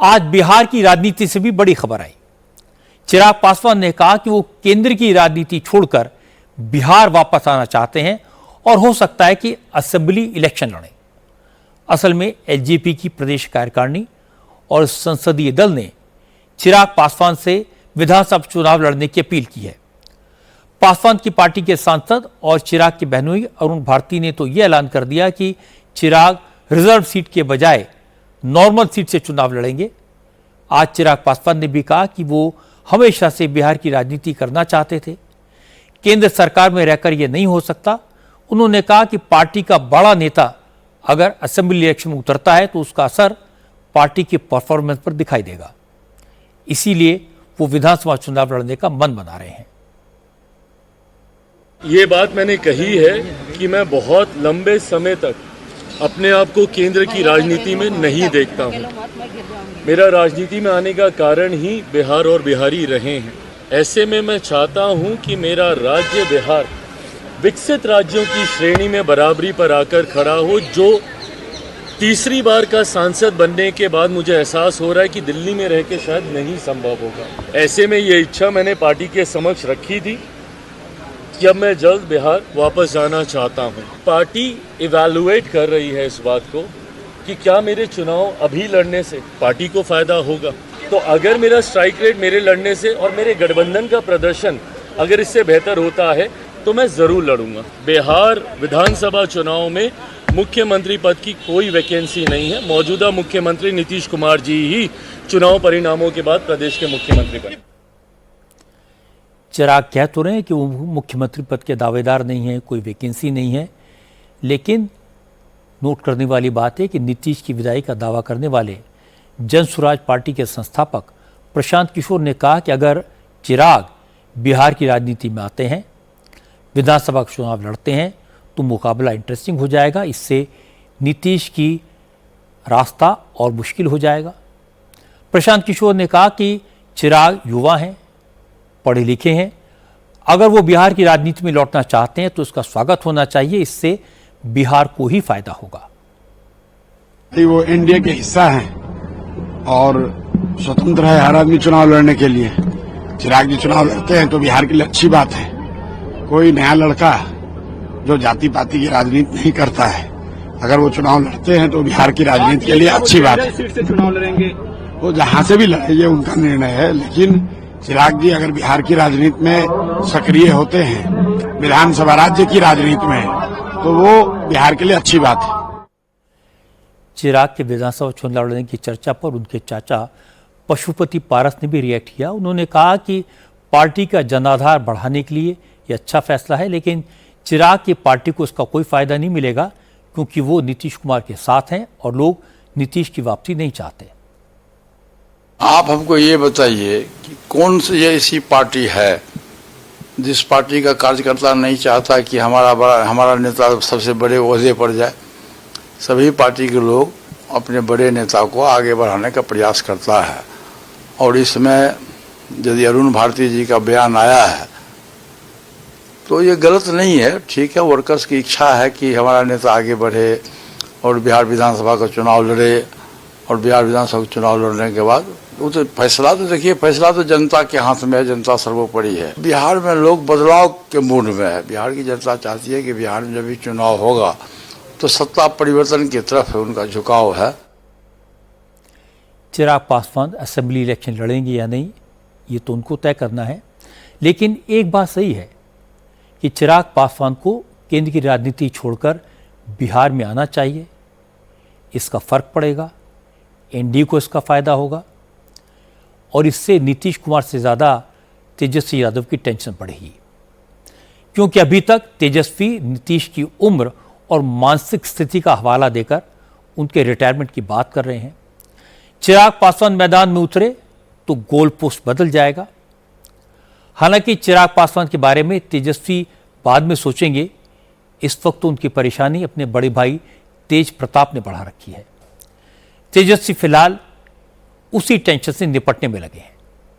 आज बिहार की राजनीति से भी बड़ी खबर आई। चिराग पासवान ने कहा कि वो केंद्र की राजनीति छोड़कर बिहार वापस आना चाहते हैं और हो सकता है कि असेंबली इलेक्शन लड़ें। असल में एलजेपी की प्रदेश कार्यकारिणी और संसदीय दल ने चिराग पासवान से विधानसभा चुनाव लड़ने की अपील की है। पासवान की पार्टी के सांसद और चिराग के बहनोई अरुण भारती ने तो यह ऐलान कर दिया कि चिराग रिजर्व सीट के बजाय नॉर्मल सीट से चुनाव लड़ेंगे। आज चिराग पासवान ने भी कहा कि वो हमेशा से बिहार की राजनीति करना चाहते थे, केंद्र सरकार में रहकर यह नहीं हो सकता। उन्होंने कहा कि पार्टी का बड़ा नेता अगर असेंबली इलेक्शन में उतरता है तो उसका असर पार्टी की परफॉर्मेंस पर दिखाई देगा, इसीलिए वो विधानसभा चुनाव लड़ने का मन बना रहे हैं। ये बात मैंने कही है कि मैं बहुत लंबे समय तक अपने आप को केंद्र की राजनीति में नहीं देखता हूँ। मेरा राजनीति में आने का कारण ही बिहार और बिहारी रहे हैं। ऐसे में मैं चाहता हूँ कि मेरा राज्य बिहार विकसित राज्यों की श्रेणी में बराबरी पर आकर खड़ा हो। जो तीसरी बार का सांसद बनने के बाद मुझे एहसास हो रहा है कि दिल्ली में रह के शायद नहीं संभव होगा। ऐसे में ये इच्छा मैंने पार्टी के समक्ष रखी थी कि अब मैं जल्द बिहार वापस जाना चाहता हूं। पार्टी इवैल्यूएट कर रही है इस बात को कि क्या मेरे चुनाव अभी लड़ने से पार्टी को फायदा होगा। तो अगर मेरा स्ट्राइक रेट मेरे लड़ने से और मेरे गठबंधन का प्रदर्शन अगर इससे बेहतर होता है तो मैं जरूर लड़ूंगा। बिहार विधानसभा चुनाव में मुख्यमंत्री पद की कोई वैकेंसी नहीं है। मौजूदा मुख्यमंत्री नीतीश कुमार जी ही चुनाव परिणामों के बाद प्रदेश के मुख्यमंत्री बने। चिराग कह तो रहे हैं कि वो मुख्यमंत्री पद के दावेदार नहीं है, कोई वैकेंसी नहीं है, लेकिन नोट करने वाली बात है कि नीतीश की विदाई का दावा करने वाले जन स्वराज पार्टी के संस्थापक प्रशांत किशोर ने कहा कि अगर चिराग बिहार की राजनीति में आते हैं, विधानसभा का चुनाव लड़ते हैं तो मुकाबला इंटरेस्टिंग हो जाएगा। इससे नीतीश की रास्ता और मुश्किल हो जाएगा। प्रशांत किशोर ने कहा कि चिराग युवा हैं, पढ़े लिखे हैं, अगर वो बिहार की राजनीति में लौटना चाहते हैं तो उसका स्वागत होना चाहिए, इससे बिहार को ही फायदा होगा। वो एनडीए के हिस्सा हैं और स्वतंत्र है हर आदमी चुनाव लड़ने के लिए। चिराग जी चुनाव लड़ते हैं तो बिहार के लिए अच्छी बात है। कोई नया लड़का जो जाति पाति की राजनीति नहीं करता है, अगर वो चुनाव लड़ते हैं तो बिहार की राजनीति के लिए अच्छी बात है। सीट से चुनाव लड़ेंगे, वो जहां से भी लड़े ये उनका निर्णय है, लेकिन चिराग जी अगर बिहार की राजनीति में सक्रिय होते हैं, विधानसभा राज्य की राजनीति में, तो वो बिहार के लिए अच्छी बात है। चिराग के विधानसभा चुनाव लड़ने की चर्चा पर उनके चाचा पशुपति पारस ने भी रिएक्ट किया। उन्होंने कहा कि पार्टी का जनाधार बढ़ाने के लिए यह अच्छा फैसला है, लेकिन चिराग की पार्टी को इसका कोई फायदा नहीं मिलेगा क्योंकि वो नीतीश कुमार के साथ हैं और लोग नीतीश की वापसी नहीं चाहते। आप हमको ये बताइए कि कौन सी ये ऐसी पार्टी है जिस पार्टी का कार्यकर्ता नहीं चाहता कि हमारा नेता सबसे बड़े ओहदे पर जाए। सभी पार्टी के लोग अपने बड़े नेता को आगे बढ़ाने का प्रयास करता है और इसमें यदि अरुण भारती जी का बयान आया है तो ये गलत नहीं है। ठीक है, वर्कर्स की इच्छा है कि हमारा नेता आगे बढ़े और बिहार विधानसभा का चुनाव लड़े और बिहार विधानसभा का चुनाव लड़ने के बाद वो तो फैसला तो देखिए, फैसला तो जनता के हाथ में है, जनता सर्वोपरि है। बिहार में लोग बदलाव के मूड में है। बिहार की जनता चाहती है कि बिहार में जब भी चुनाव होगा तो सत्ता परिवर्तन की तरफ उनका झुकाव है। चिराग पासवान असेंबली इलेक्शन लड़ेंगे या नहीं ये तो उनको तय करना है, लेकिन एक बात सही है कि चिराग पासवान को केंद्र की राजनीति छोड़कर बिहार में आना चाहिए। इसका फर्क पड़ेगा, एनडीए को इसका फायदा होगा और इससे नीतीश कुमार से ज़्यादा तेजस्वी यादव की टेंशन बढ़ेगी, क्योंकि अभी तक तेजस्वी नीतीश की उम्र और मानसिक स्थिति का हवाला देकर उनके रिटायरमेंट की बात कर रहे हैं। चिराग पासवान मैदान में उतरे तो गोल पोस्ट बदल जाएगा। हालांकि चिराग पासवान के बारे में तेजस्वी बाद में सोचेंगे, इस वक्त तो उनकी परेशानी अपने बड़े भाई तेज प्रताप ने बढ़ा रखी है। तेजस्वी फिलहाल उसी टेंशन से निपटने में लगे हैं।